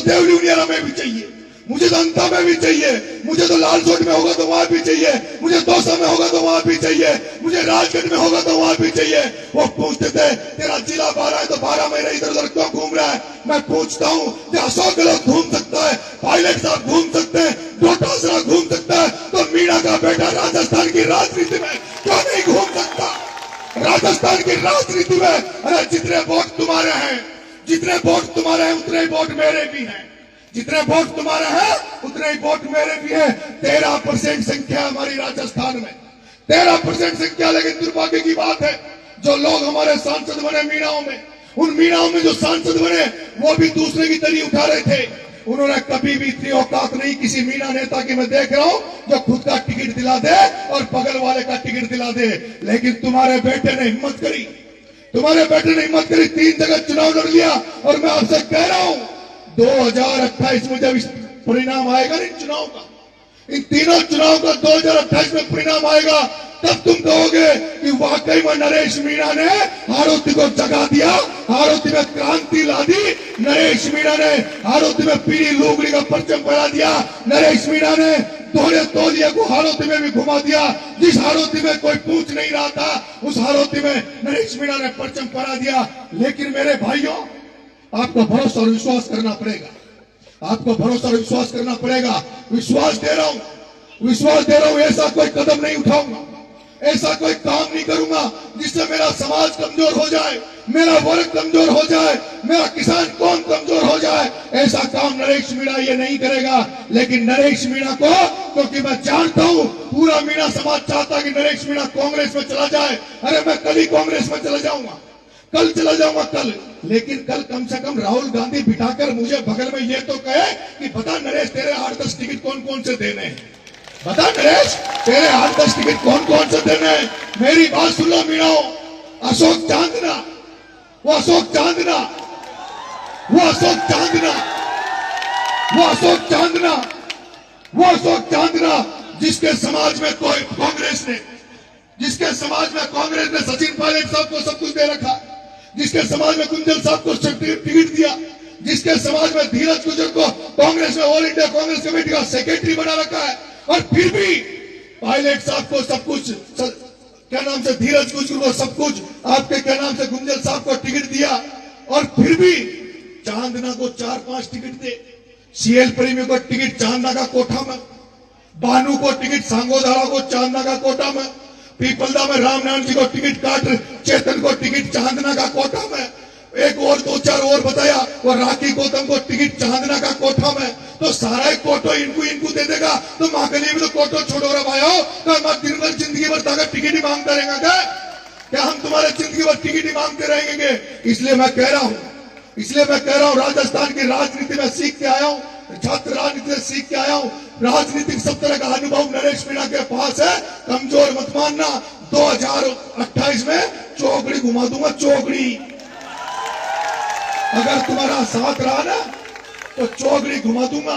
देवलिया में भी चाहिए, मुझे तो अंता में भी चाहिए, मुझे तो लालसोट में होगा तो वहां भी चाहिए, मुझे दौसा में होगा तो वहां भी चाहिए, मुझे राजगढ़ में होगा तो वहां भी चाहिए। वो पूछते थे तेरा जिला 12 है तो 12 महीने इधर उधर क्यों घूम रहा है? मैं पूछता हूँ कि अशोक गहलोत घूम सकता है, पायलट साहब घूम सकते हैं, डोटासरा घूम सकता है, तो मीणा का बेटा राजस्थान की राजनीति में क्यों नहीं घूम सकता? राजस्थान की राजनीति में अरे जितने वोट तुम्हारे हैं, जितने वोट तुम्हारे हैं उतने वोट मेरे भी हैं, जितने वोट तुम्हारे हैं उतने ही वोट मेरे भी हैं। 13% संख्या हमारी राजस्थान में, 13% संख्या। लेकिन दुर्भाग्य की बात है जो लोग हमारे सांसद बने मीणाओं में, उन मीणाओं में जो सांसद बने वो भी दूसरे की तरी उठा रहे थे। उन्होंने कभी भी इतनी औकात नहीं किसी मीणा नेता की मैं देख रहा हूं जो खुद का टिकट दिला दे और बगल वाले का टिकट दिला दे। लेकिन तुम्हारे बेटे ने हिम्मत करी, तुम्हारे बेटे ने हिम्मत करी, 3 जगह चुनाव लड़ लिया। और मैं आपसे कह रहा हूं 2028 में जब परिणाम आएगा इन चुनाव का, इन तीनों चुनाव का 2028 में परिणाम आएगा, तब तुम कहोगे कि वाकई में नरेश मीणा ने हाड़ौती को जगा दिया, हाड़ौती में क्रांति ला दी। नरेश मीणा ने हाड़ौती में पीली लुगड़ी का परचम फहरा दिया। नरेश मीणा ने दोहरे तौलिया को हाड़ौती में भी घुमा दिया। जिस हाड़ौती में कोई पूछ नहीं रहा था उस हाड़ौती में नरेश मीणा ने परचम फहरा दिया। लेकिन मेरे भाइयों, आपको भरोसा और विश्वास करना पड़ेगा, आपको भरोसा और विश्वास करना पड़ेगा। विश्वास दे रहा हूं, विश्वास दे रहा हूं, ऐसा कोई कदम नहीं उठाऊंगा, ऐसा कोई काम नहीं करूंगा जिससे मेरा समाज कमजोर हो जाए, मेरा वर्ग कमजोर हो जाए, मेरा किसान कौम कमजोर हो जाए। ऐसा काम नरेश मीणा ये नहीं करेगा। लेकिन नरेश मीणा को, क्योंकि मैं जानता हूं पूरा मीणा समाज चाहता कि नरेश मीणा कांग्रेस में चला जाए। अरे मैं कल ही कांग्रेस में चला जाऊंगा, कल चला जाऊंगा कल। लेकिन कल कम से कम राहुल गांधी बिठाकर मुझे बगल में ये तो कहे कि बता नरेश तेरे 8-10 टिकट कौन कौन से देने हैं, बता नरेश तेरे 8-10 टिकट कौन कौन से देने हैं। मेरी बात सुन लो मीणाओं, अशोक चांदना, वो अशोक चांदना, वो अशोक चांदना, वो अशोक चांदना, वो अशोक चांदना जिसके समाज में कोई कांग्रेस ने, जिसके समाज में कांग्रेस ने सचिन पायलट साहब को सब कुछ दे रखा, जिसके समाज में कुंजल साहब को टिकट दिया, जिसके समाज में धीरज गुजर को कांग्रेस में ऑल इंडिया कांग्रेस कमेटी का सेक्रेटरी बना रखा है, और फिर भी पायलट साहब को सब कुछ, क्या नाम से धीरज गुजर को सब कुछ, आपके क्या नाम से कुंजल साहब को टिकट दिया, और फिर भी चांदना को 4-5 टिकट दे। सीएल प्रेमी को टिकट चांदना का कोठा में, बानू को टिकट सांगोधारा को चांदना का कोटा में, पीपलदा में रामनारायण जी को टिकट काट, चेतन को टिकट चांदना का कोठा में, एक और 2-4 और बताया, वो राखी गौतम को टिकट चांदना का कोठा में। तो सारा एक कोटो इनको दे देगा तो माँ के लिए भी तो कोटो छोड़ो रहा भाई हो। तो दिन भर जिंदगी भर ताकत टिकट ही मांगता रहेगा क्या हम तुम्हारे जिंदगी भर टिकट ही मांगते रहेंगे? इसलिए मैं कह रहा हूँ, इसलिए मैं कह रहा हूँ राजस्थान की राजनीति में सीख के आया हूँ, छात्र राजनीति से सीख के आया हूँ। राजनीतिक सब तरह का अनुभव नरेश मीणा के पास है, कमजोर मत मानना। 2028 में चौकड़ी घुमा दूंगा, चौकड़ी। अगर तुम्हारा साथ रहा ना तो चौकड़ी घुमा दूंगा।